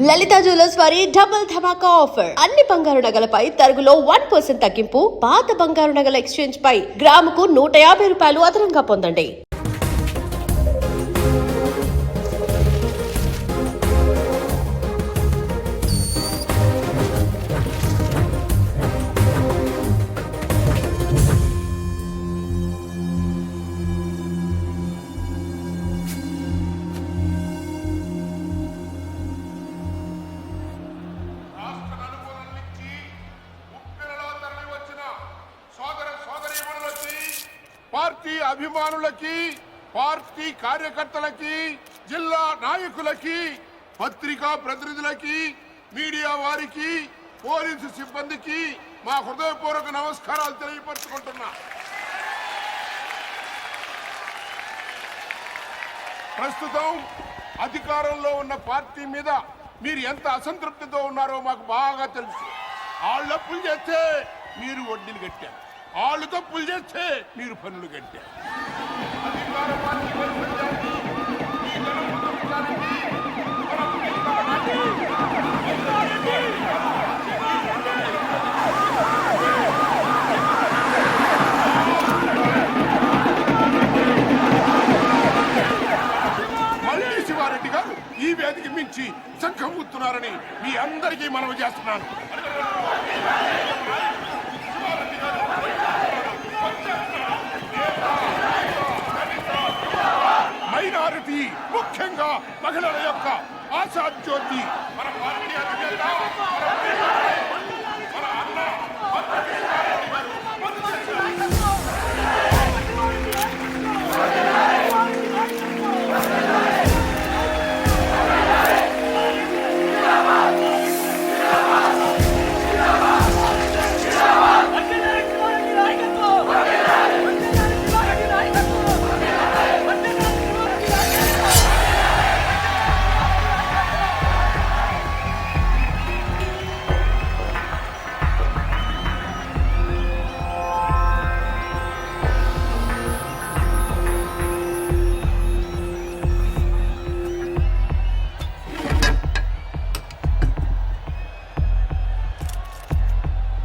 లలిత jewellers వారి double ధమాకా offer. అన్ని బంగారు నగలపై తరుగులో 1% తగ్గింపు. పాత బంగారు నగల ఎక్స్చేంజ్ పై గ్రాముకు 150 రూపాయలు అదనంగా పొందండి. పార్టీ అభిమానులకి, పార్టీ కార్యకర్తలకి, జిల్లా నాయకులకి, పత్రికా ప్రతినిధులకి, మీడియా వారికి, పోలీసు సిబ్బందికి మా హృదయపూర్వక నమస్కారాలు తెలియపరుచుకుంటున్నా. ప్రస్తుతం అధికారంలో ఉన్న పార్టీ మీద మీరు ఎంత అసంతృప్తితో ఉన్నారో మాకు బాగా తెలుసు. వాళ్ళు అప్పులు చేస్తే మీరు వడ్డీలు కట్టారు, వాళ్ళు తప్పులు చేస్తే మీరు పనులు కట్టారు. అధికార పార్టీ మల్లి శివారెడ్డి గారు ఈ వేదిక మించి చక్కముతున్నారని మీ అందరికీ మనవి చేస్తున్నాను. మైనారిటీ, ముఖ్యంగా మహిళల యొక్క ఆశా జ్యోతి మన పార్టీ అధినేత మన అన్న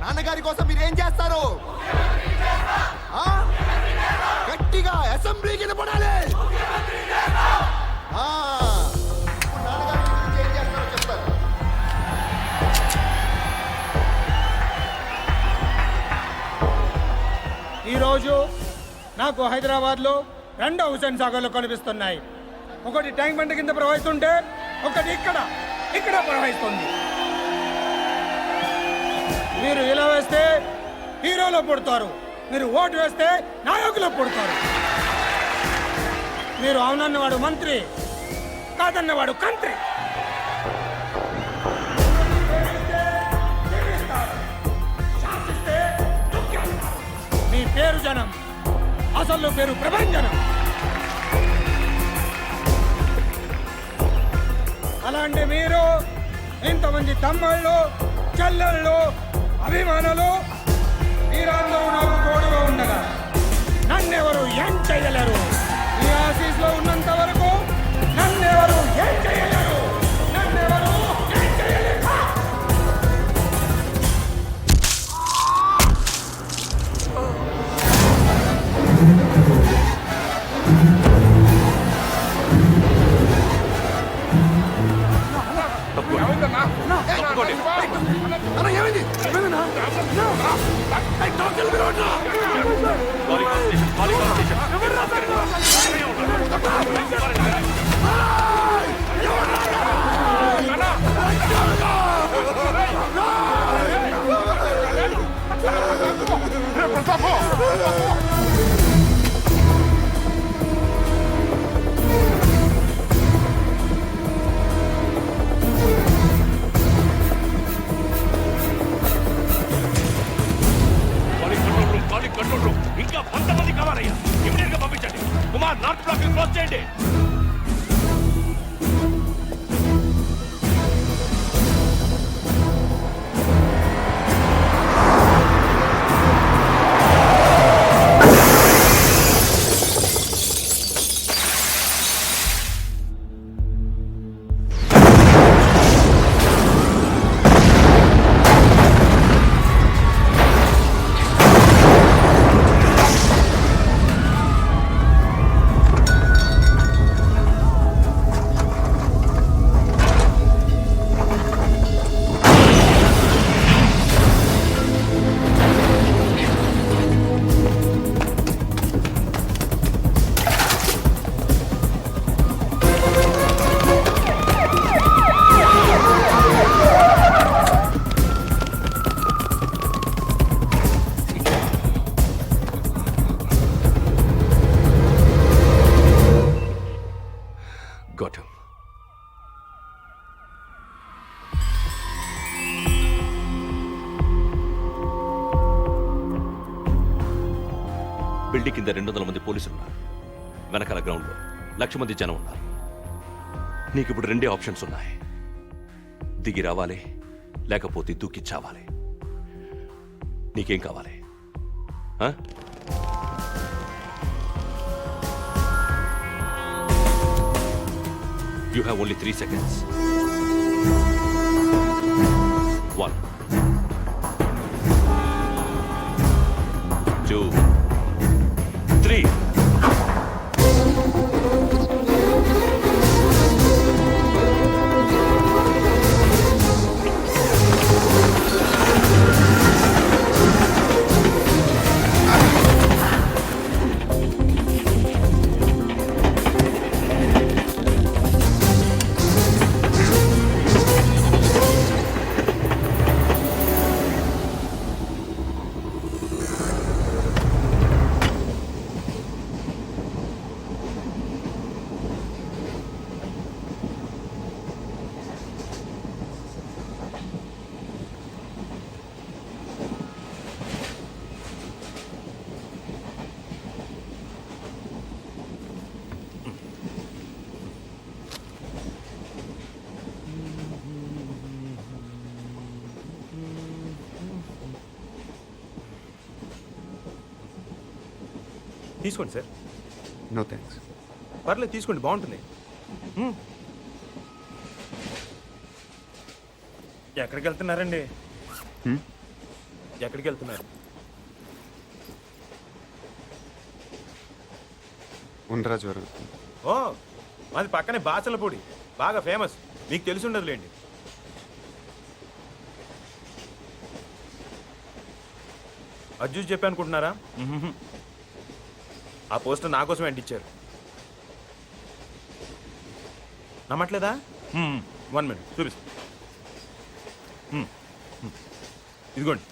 నాన్నగారి కోసం మీరు ఏం చేస్తారు? గట్టిగా అసెంబ్లీకి నిలబడాలి. ఏం చేస్తారో చెప్తారు. ఈరోజు నాకు హైదరాబాద్లో 2 హుసేన్ సాగర్లు కనిపిస్తున్నాయి. ఒకటి ట్యాంక్ బండ్ కింద ప్రవహిస్తుంటే ఒకటి ఇక్కడ ప్రవహిస్తుంది. మీరు ఇలా వేస్తే హీరోలో పుడతారు, మీరు ఓటు వేస్తే నాయకులు పుడతారు. మీరు అవునన్నవాడు మంత్రి, కాదన్నవాడు కంత్రి. మీ పేరు జనం, అసలు పేరు ప్రభంజనం. అలాంటి మీరు ఇంతమంది తమ్ముళ్ళు, చెల్లెళ్ళు, అభిమానులు మీరందరూ నాకు తోడుగా ఉండగా నన్నెవరు ఏం చేయలేరు. ఈ ఆఫీస్లో ఉన్నంత వరకు నన్నెవరు ఏం చేయలేరు. నన్నెవరు ఏం చేయలేరు. ఇంకా 100 మంది కావాలయ్యా. ఇమీడియట్ గా పంపించండి. కుమార్ నార్త్ బ్లాక్ క్లోజ్ చేయండి. బిల్డింగ్ కింద 200 మంది పోలీసులు ఉన్నారు. వెనకాల గ్రౌండ్లో 1,00,000 మంది జనం ఉన్నారు. నీకు ఇప్పుడు 2 ఆప్షన్స్ ఉన్నాయి. దిగి రావాలి, లేకపోతే దూకి చావాలి. నీకేం కావాలి? You have only 3 seconds. 1, 2, 3. తీసుకోండి సార్. No thanks. పర్లేదు తీసుకోండి, బాగుంటుంది. ఎక్కడికి వెళ్తున్నారండి? ఎక్కడికి వెళ్తున్నారు? ఉండరా జరుగుతుంది. ఓ, మాది పక్కనే బాచలపూడి, బాగా ఫేమస్, మీకు తెలిసి ఉండదులేండి. అది చూసి చెప్పి అనుకుంటున్నారా? ఆ పోస్టర్ నా కోసం అంటించారు. నమ్మట్లేదా? 1 మినిట్ చూపిస్తా. ఇదిగోండి.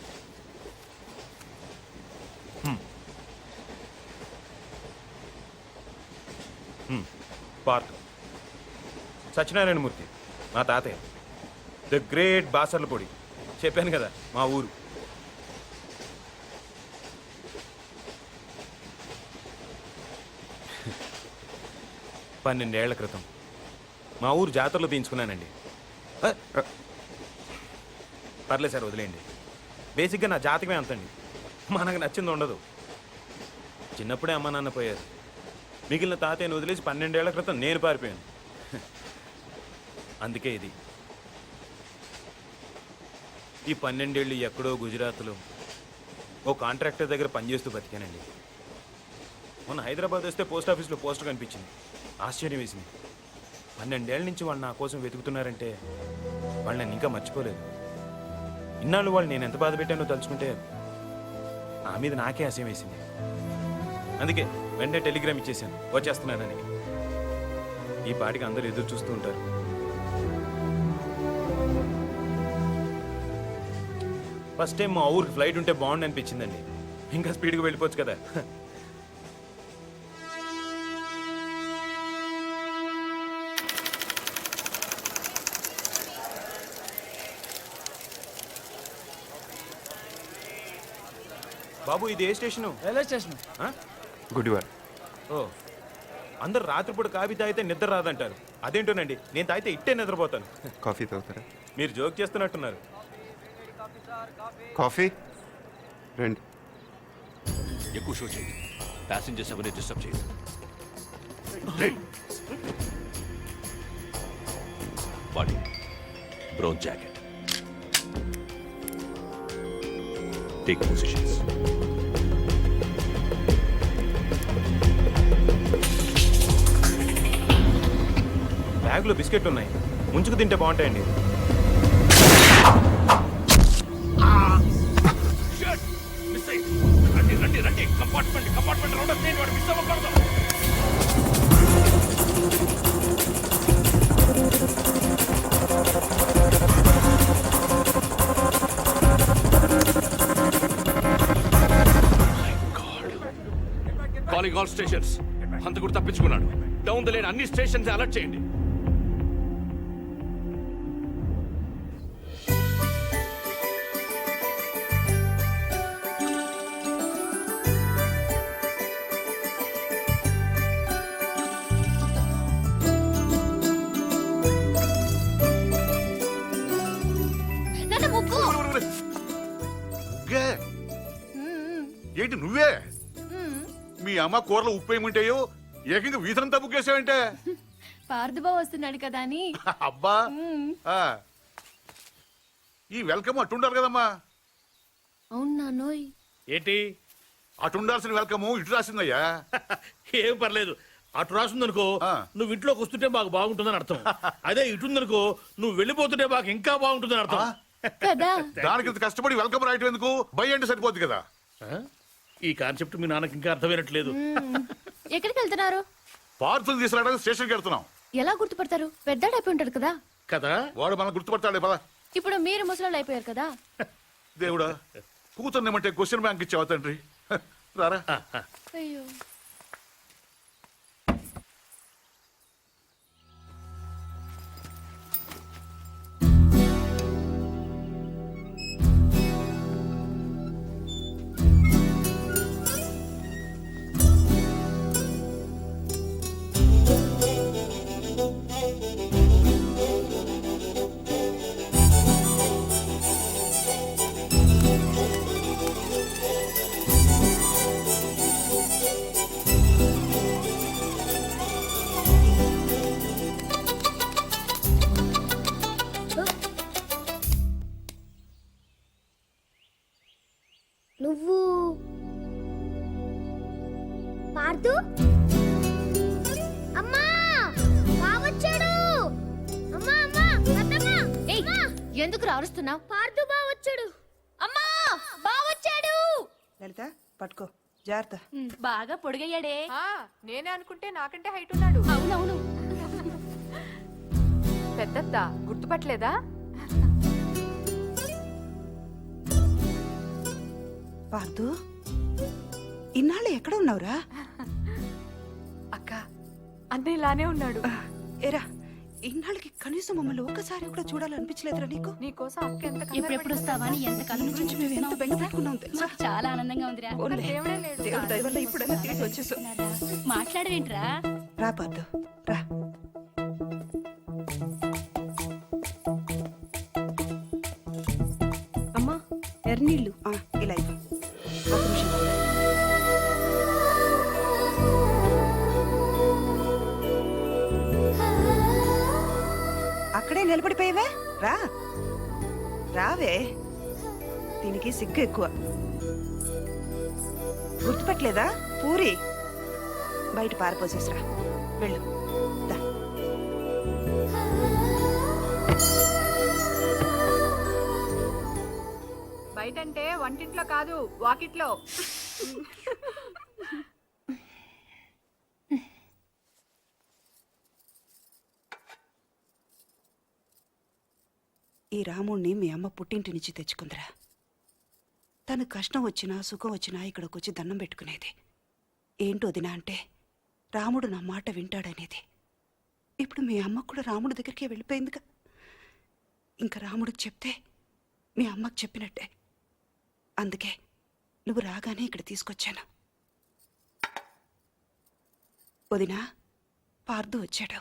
పార్క్ సత్యనారాయణమూర్తి మా తాతయ్య, ద గ్రేట్ బాసర్లపూడి. చెప్పాను కదా మా ఊరు. పన్నెండేళ్ల క్రితం మా ఊరు జాతరలో తీయించుకున్నానండి. పర్లేదు సార్, వదిలేయండి. బేసిక్గా నా జాతకమే అంతండి, మనకు నచ్చింది ఉండదు. చిన్నప్పుడే అమ్మ నాన్న పోయారు. మిగిలిన తాతయ్యను వదిలేసి 12 ఏళ్ల క్రితం నేను పారిపోయాను. అందుకే ఇది. ఈ 12 ఏళ్ళు ఎక్కడో గుజరాత్లో ఓ కాంట్రాక్టర్ దగ్గర పనిచేస్తూ బతికానండి. మొన్న హైదరాబాద్ వస్తే పోస్ట్ ఆఫీస్లో పోస్టర్ కనిపించింది. ఆశ్చర్యం వేసింది. 12 ఏళ్ళ నుంచి వాళ్ళు నా కోసం వెతుకుతున్నారంటే వాళ్ళు నన్ను ఇంకా మర్చిపోలేదు. ఇన్నాళ్ళు వాళ్ళు నేను ఎంత బాధ పెట్టానో తలుచుకుంటే ఆ మీద నాకే అసహ్యం వేసింది. అందుకే వెంటనే టెలిగ్రామ్ ఇచ్చేసాను, వచ్చేస్తున్నానని. ఈ పాటికి అందరూ ఎదురు చూస్తూ ఉంటారు. ఫస్ట్ టైం మా ఊరికి ఫ్లైట్ ఉంటే బాగుండు అనిపించిందండి. ఇంకా స్పీడ్గా వెళ్ళిపోవచ్చు కదా. బాబు, ఇది ఏ స్టేషను? Railway station. గుడివాడ. ఓ, అందరు రాత్రిపూట కాఫీ తాగితే నిద్ర రాదంటారు. అదేంటోనండి, నేను తాగితే ఇట్టే నిద్రపోతాను. కాఫీ తాగుతారా? మీరు జోక్ చేస్తున్నట్టున్నారు. కాఫీ రండి. ఎక్కువ షో చేయండి, ప్యాసింజర్స్ ఎవరిని డిస్టర్బ్ చేయండి. Body brown jacket, take positions. బ్యాగ్లో బిస్కెట్లు ఉన్నాయి, ముంచుకు తింటే బాగుంటాయండి. రండి రండి, కంపార్ట్మెంట్ రౌండ్ చేయండి, వాడు మిస్ అవ్వకూడదు. Calling all stations. హంతకుడు తప్పించుకున్నాడు. డౌన్ ద లేన్ అన్ని స్టేషన్స్ అలర్ట్ చేయండి. నీకే ఏంటి నువ్వే మీ అమ్మ కూరలో ఉప్పు ఏముంటాయో ఏకంగా వీధంతా బుక్కేసావంటే పార్థబాబు వస్తున్నాడు కదా అని అబ్బా ఆ. ఈ వెల్కమ్ అట్టుండాలి కదమ్మా. అవును నాన్నోయ్. ఏంటి అటుండాల్సిన వెల్కమ్ ఇటు రాసిందయ్యా. ఏం పర్లేదు అటు రాసిందనుకో ఆ. నువ్వు ఇంట్లోకి వస్తుంటే మాకు బాగుంటుందని అర్థం. అదే ఇటుందనుకో నువ్వు వెళ్ళిపోతుంటే మాకు ఇంకా బాగుంటుందని అర్థం. కదా దానికి ఇంత కష్టపడి వెల్కమ్ రాయటం ఎందుకు బై అంటే సరిపోద్ది కదా. ఆ? ఈ కాన్సెప్ట్ మీ నాన్నకి ఇంకా అర్థమైనట్లేదు. ఎక్కడికి వెళ్తున్నారు? పార్సల్ తీసుకురావడానికి స్టేషన్కి వెళ్తున్నాం. ఎలా గుర్తుపడతారు? పెద్దాడైపోయి ఉంటాడు కదా. కదా వాడు మనం గుర్తుపడతాడే పద. ఇప్పుడు మీరు ముసలాళ్ళు అయిపోయారు కదా. దేవుడా కూతుర్నేమంటే క్వశ్చన్ బ్యాంక్ ఇచ్చావా తండ్రి. రారా. అయ్యో నువ్వు పార్దు అమ్మా బావొచ్చాడు. అమ్మా అమ్మా అత్తమ్మా. ఏయ్ ఎందుకు అరుస్తున్నావు? పార్దు బావొచ్చాడు. అమ్మా బావొచ్చాడు. లలిత పట్టుకో జాగ్రత్త. బాగా పొడిగయ్యాడే. నేనే అనుకుంటే నాకంటే హైట్ ఉన్నాడు. అవునవును. పెద్దత్త గుర్తుపట్టలేదా? పార్దు ఇన్నాళ్ళు ఎక్కడ ఉన్నావురా? అక్క అన్న ఇలానే ఉన్నాడు. ఏరా ఇన్నాళ్ళకి కనీసం మమ్మల్ని ఒక్కసారి కూడా చూడాలనిపించలేదురా నీకు? నీకోసం అక్క ఎంత ఎప్పుడెప్పుడు వస్తావా అని ఎంత కళ్ళ నుంచి నుంచి మేము ఎంత బెంగ పెట్టుకున్నాం తెలుసా? చాలా ఆనందంగా ఉందిరా. పోన్లే, దేవుడే లేడు. దేవుడి దయ వల్ల ఇప్పుడైనా తిరిగి వచ్చేసాం. మాట్లాడవేంట్రా? రా పార్దు రా. అమ్మా ఎర్నీళ్ళు. ఇలా ఇవ్వు. ఒక్క నిమిషం ఉండు. అక్కడే నిలబడిపోయావే రా. రావే. దీనికి సిగ్గు ఎక్కువ. గుర్తుపట్టలేదా? పూరి బయట పారిపోసేసిరా. వెళ్ళు దా. బయటంటే వంటింట్లో కాదు వాకిట్లో. ఈ రాముణ్ణి మీ అమ్మ పుట్టింటి నుంచి తెచ్చుకుందిరా. తను కష్టం వచ్చినా సుఖం వచ్చినా ఇక్కడికి వచ్చి దండం పెట్టుకునేది. ఏంటో దినా అంటే రాముడు నా మాట వింటాడనేది. ఇప్పుడు మీ అమ్మ కూడా రాముడి దగ్గరికే వెళ్ళిపోయిందిగా. ఇంకా రాముడికి చెప్తే మీ అమ్మకు చెప్పినట్టే. అందుకే నువ్వు రాగానే ఇక్కడ తీసుకొచ్చాను. వదినా పార్దు వచ్చాడు.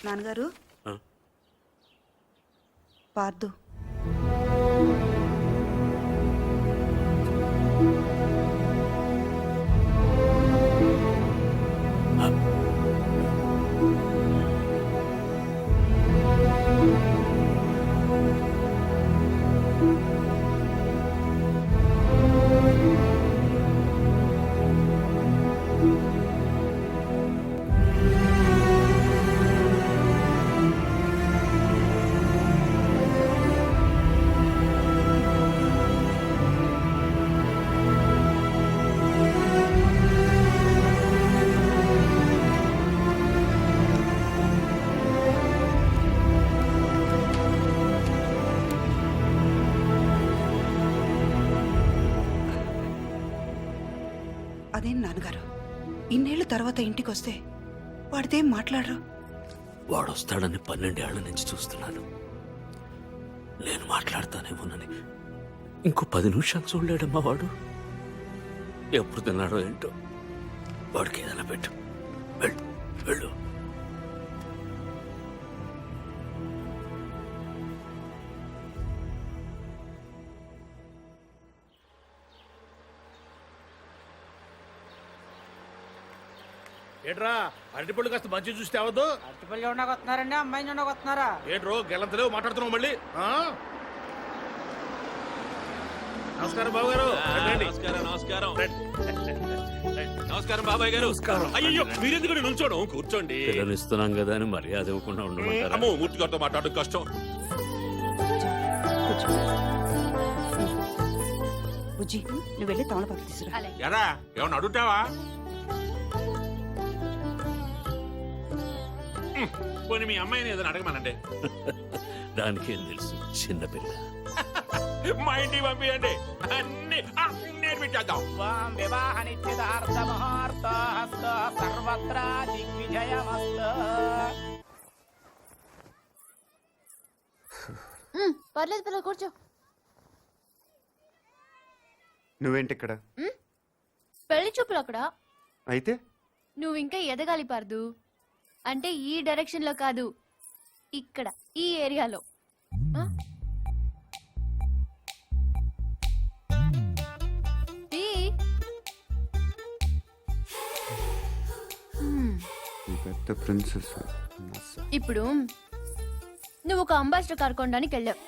నాన్నగారు పార్దు. అదేం నాన్నగారు, ఇన్నేళ్ల తర్వాత ఇంటికి వస్తే వాడిదేం మాట్లాడరు? వాడు వస్తాడని 12 ఏళ్ల నుంచి చూస్తున్నాను. నేను మాట్లాడతానేమోనని ఇంకో 10 నిమిషాలు చూడలేడమ్మా వాడు. ఎప్పుడు తిన్నాడో ఏంటో. వాడికి ఏదైనా పెట్టు. వెళ్ళు వెళ్ళు. ఏంట్రా అరటిపళ్ళు కాస్త మంచి చూస్తే అవద్దు. అరటిపల్లి ఉండకు వస్తున్నారండి, అమ్మాయి ఉండకు వస్తున్నారా? ఏంట్రో గెలంతలేవు మాట్లాడుతున్నావు మళ్ళీ. నమస్కారం బాబు గారు. నమస్కారం నమస్కారం బాబాయ్ గారు. అయ్యో మీరెందుకు నిల్చోడం, కూర్చోండి. పిల్లనిస్తున్నాం కదా అని మర్యాద ఇవ్వకుండా ఉండమంటారా? అమ్మో మూర్తి గారితో మాట్లాడడం కష్టం. బుజ్జి, నువ్వు వెళ్ళి తమలపాకు తీసురా. ఎరా ఏమన్నా అడుగుతావా? పోనీ మీ అమ్మాయిని ఏదైనా అడగమనండి. దానికేం తెలుసు, చిన్నపిల్ల. మా ఇంటికి పంపించండి, అన్ని నేర్పించేద్దాం. వివాహ నిశ్చితార్థ ముహూర్త సర్వత్రా దిగ్విజయమస్తు. పర్లేదు పర్లేదు, కూర్చో. నువ్వేంటి ఇక్కడ? పెళ్లి చూపులు అక్కడ. అయితే నువ్వు ఇంకా ఎదగాలి పార్దు. అంటే ఈ డైరెక్షన్ లో కాదు, ఇక్కడ ఈ ఏరియాలో. ఆ? ఈ. ఈ పెద్ద ప్రిన్సెస్. ఇప్పుడు నువ్వు ఒక అంబాసిడర్ కార్ కొనడానికి వెళ్ళావు.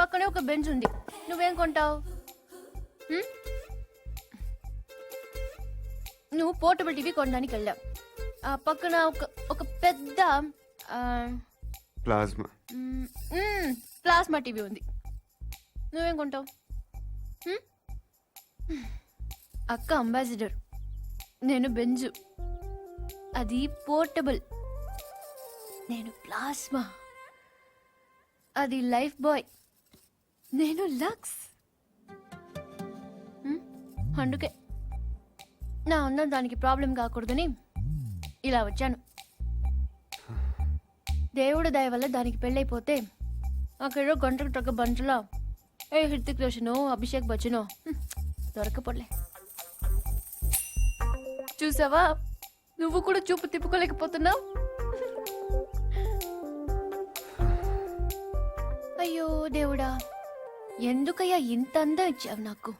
పక్కనే ఒక బెంచ్ ఉంది. నువ్వేం కొంటావు? నువ్వు పోర్టబుల్ టీవీ కొనడానికి వెళ్ళావు. ఆ పక్కన ఒక పెద్ద ప్లాజ్మా. ప్లాస్మా టీవీ ఉంది. నువ్వేం కొంటావు? అక్క అంబాసిడర్, నేను బెంజు. అది పోర్టబుల్. నేను ప్లాస్మా. అది లైఫ్ బాయ్. నేను లక్స్. అందుకే నా ఉన్న దానికి ప్రాబ్లం కాకూడదని ఇలా వచ్చాను. దేవుడు దయ వల్ల దానికి పెళ్ళైపోతే అక్కడ గంటకు తగ్గ బంటలో హృతిక్ రోషనో అభిషేక్ బచ్చనో దొరకపోలే. చూసావా, నువ్వు కూడా చూపు తిప్పుకోలేకపోతున్నావు. అయ్యో దేవుడా, ఎందుకయ్యా ఇంత అందం ఇచ్చావు నాకు?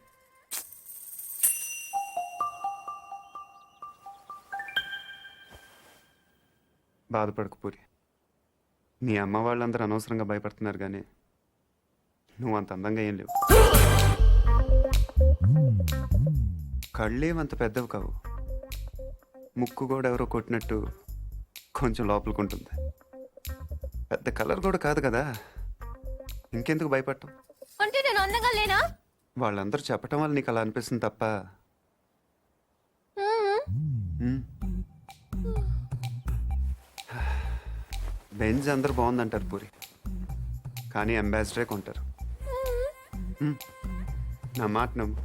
బాధపడకు పూరి. నీ అమ్మ వాళ్ళందరూ అనవసరంగా భయపడుతున్నారు కానీ నువ్వు అంత అందంగా ఏం లేవు. కళ్ళేమంత పెద్దవి కావు. ముక్కు కూడా ఎవరో కొట్టినట్టు కొంచెం లోపలికుంటుంది. పెద్ద కలర్ కూడా కాదు కదా, ఇంకెందుకు భయపడటం? అంటే నేను అందంగా లేనా? వాళ్ళందరూ చెప్పటం వల్ల నీకు అలా అనిపిస్తుంది తప్ప. బెంజ్ అందరు బాగుందంటారు పూరి, కానీ అంబాసిడరే కొంటారు. నా మాట నమ్ము.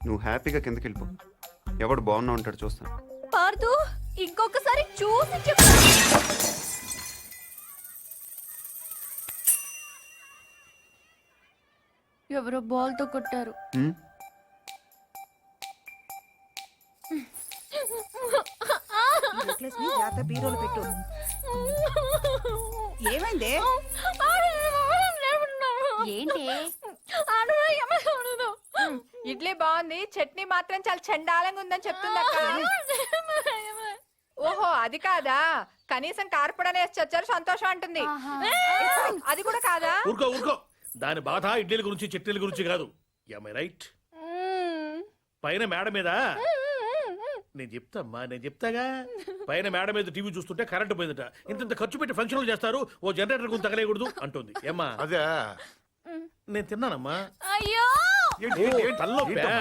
నువ్వు హ్యాపీగా కిందకి వెళ్ళిపో. ఎవడు బాగున్నా ఉంటాడు చూస్తాను. పార్దు, ఇంకొకసారి చూసి చెప్పు. ఎవరో బాల్తో కొట్టారు. బీరోలు పెట్టు. ఏమైంది? ఏంటి? ఇడ్లీ బాగుంది, చట్నీ మాత్రం చాలా చండాలంగా ఉందని చెప్తుంది అక్క. ఓహో అది కాదా, కనీసం కార్పొడనే వచ్చారు సంతోషం అంటుంది. అది కూడా కాదా? ఊరుకో ఊరుకో. దాని బాధ ఇడ్లీల గురించి చట్నీల గురించి కాదు. రైట్. పైన మేడ మీద నేను చెప్తామ్మా, నేను చెప్తాగా. పైన మేడ మీద టీవీ చూస్తుంటే కరెంట్ పోయిందట. ఇంత ఖర్చు పెట్టి ఫంక్షన్లు చేస్తారు, ఓ జనరేటర్ గురించి తగలేయకూడదు అంటుంది. ఏమ్మా అదే నేను తిన్నానమ్మా. అయ్యో తల్లో